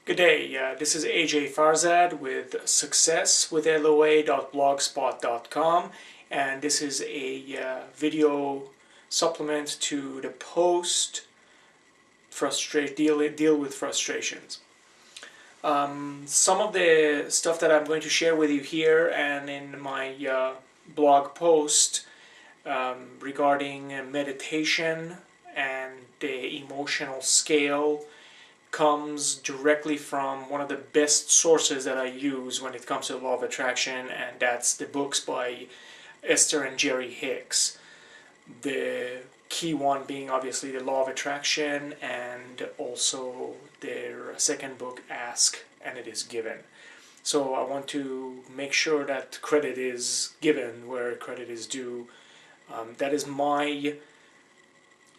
Good day, this is AJ Farzad with Successwithloa.blogspot.com, and this is a video supplement to the post deal with frustrations. Some of the stuff that I'm going to share with you here and in my blog post regarding meditation and the emotional scale comes directly from one of the best sources that I use when it comes to the law of attraction, and that's the books by Esther and Jerry Hicks. The key one being obviously the law of attraction, and also their second book, Ask and It Is Given. So I want to make sure that credit is given where credit is due. That is my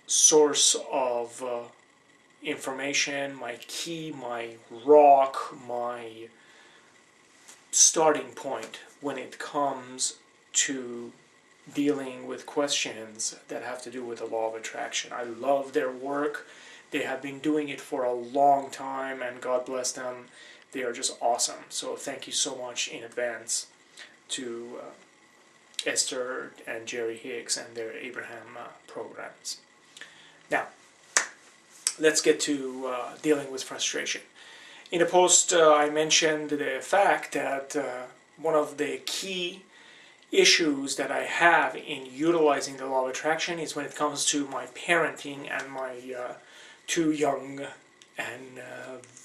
source of information, my key, my rock, my starting point when it comes to dealing with questions that have to do with the law of attraction. I love their work. They have been doing it for a long time, and God bless them. They are just awesome. So thank you so much in advance to Esther and Jerry Hicks and their Abraham programs. Now, let's get to dealing with frustration. In the post, I mentioned the fact that one of the key issues that I have in utilizing the law of attraction is when it comes to my parenting and my two young and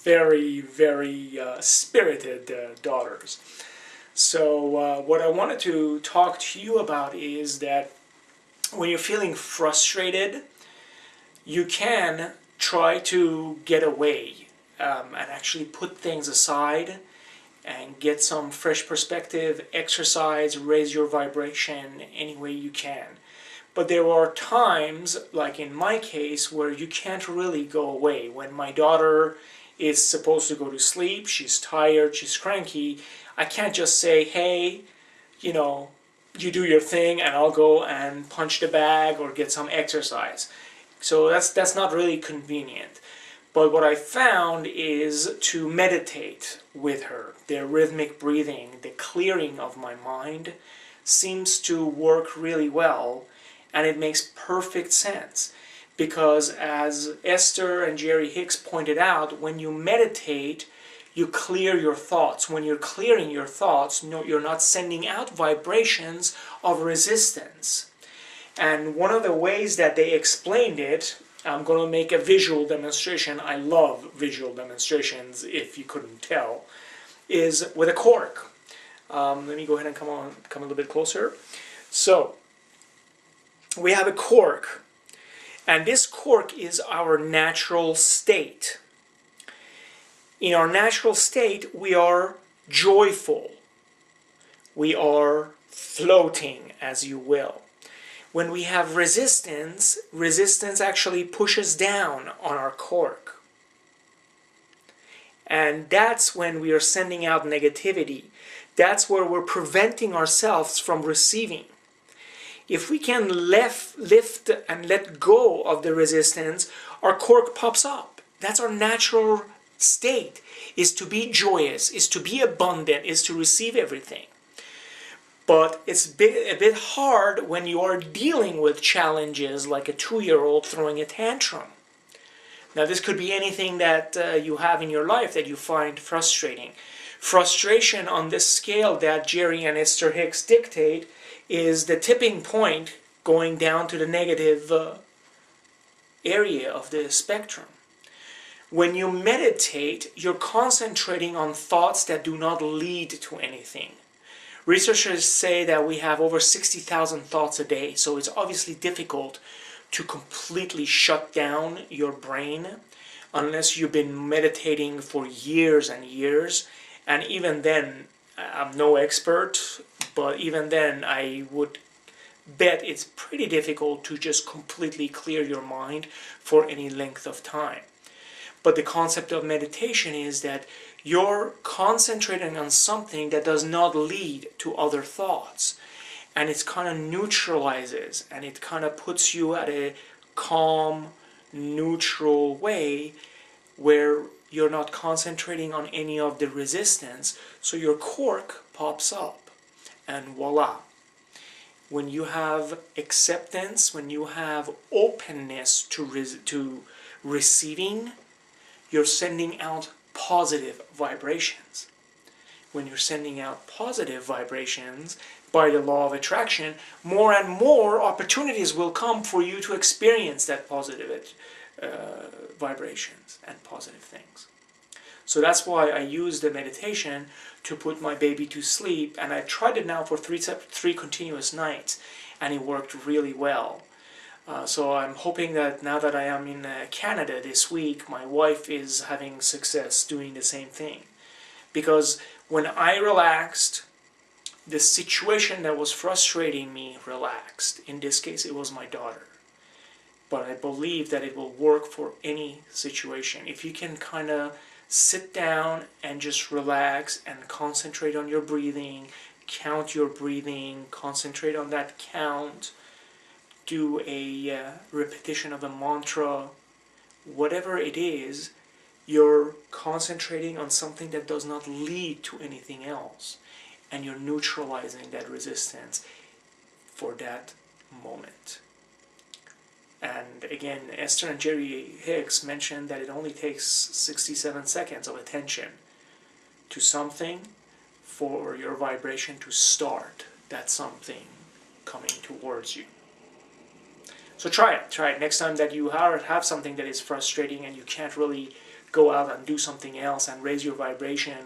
very, very spirited daughters. So what I wanted to talk to you about is that when you're feeling frustrated, you can try to get away and actually put things aside and get some fresh perspective, exercise, raise your vibration any way you can. But there are times, like in my case, where you can't really go away. When my daughter is supposed to go to sleep, she's tired, she's cranky, I can't just say, hey, you do your thing and I'll go and punch the bag or get some exercise. So that's not really convenient. But what I found is to meditate with her. The rhythmic breathing, the clearing of my mind seems to work really well, and it makes perfect sense. Because as Esther and Jerry Hicks pointed out, when you meditate, you clear your thoughts. When you're clearing your thoughts, you're not sending out vibrations of resistance. And one of the ways that they explained it, I'm going to make a visual demonstration. I love visual demonstrations, if you couldn't tell, is with a cork. Let me go ahead and come a little bit closer. So, we have a cork, and this cork is our natural state. In our natural state, we are joyful. We are floating, as you will. When we have resistance, resistance actually pushes down on our cork. And that's when we are sending out negativity. That's where we're preventing ourselves from receiving. If we can lift and let go of the resistance, our cork pops up. That's our natural state, is to be joyous, is to be abundant, is to receive everything. But it's a bit hard when you are dealing with challenges like a 2-year-old throwing a tantrum. Now this could be anything that you have in your life that you find frustrating. Frustration on this scale that Jerry and Esther Hicks dictate is the tipping point going down to the negative area of the spectrum. When you meditate, you're concentrating on thoughts that do not lead to anything. Researchers say that we have over 60,000 thoughts a day, so it's obviously difficult to completely shut down your brain unless you've been meditating for years and years. And even then, I'm no expert, but even then I would bet it's pretty difficult to just completely clear your mind for any length of time. But the concept of meditation is that you're concentrating on something that does not lead to other thoughts. And it kind of neutralizes, and it kind of puts you at a calm, neutral way where you're not concentrating on any of the resistance, so your cork pops up, and voila. When you have acceptance, when you have openness to receiving, you're sending out positive vibrations. When you're sending out positive vibrations, by the law of attraction, more and more opportunities will come for you to experience that positive vibrations and positive things. So that's why I use the meditation to put my baby to sleep, and I tried it now for three continuous nights, and it worked really well. So I'm hoping that now that I am in Canada this week, my wife is having success doing the same thing. Because when I relaxed, the situation that was frustrating me relaxed. In this case, it was my daughter. But I believe that it will work for any situation. If you can kind of sit down and just relax and concentrate on your breathing, count your breathing, concentrate on that count, do a repetition of a mantra, whatever it is, you're concentrating on something that does not lead to anything else, and you're neutralizing that resistance for that moment. And again, Esther and Jerry Hicks mentioned that it only takes 67 seconds of attention to something for your vibration to start that something coming towards you. So try it. Next time that you have something that is frustrating and you can't really go out and do something else and raise your vibration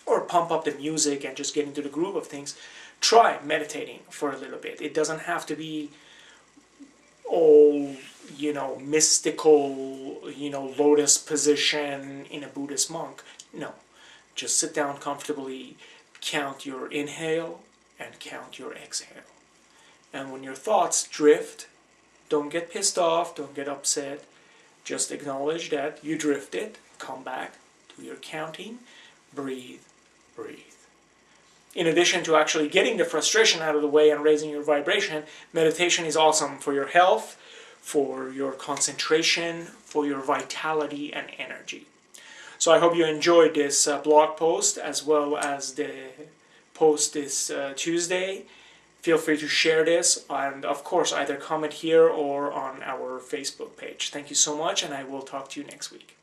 or pump up the music and just get into the groove of things, try meditating for a little bit. It doesn't have to be all, mystical, lotus position in a Buddhist monk. No, just sit down comfortably, count your inhale and count your exhale. And when your thoughts drift, don't get pissed off, don't get upset. Just acknowledge that you drifted, come back to your counting, breathe, breathe. In addition to actually getting the frustration out of the way and raising your vibration, meditation is awesome for your health, for your concentration, for your vitality and energy. So I hope you enjoyed this blog post as well as the post this Tuesday. Feel free to share this and, of course, either comment here or on our Facebook page. Thank you so much, and I will talk to you next week.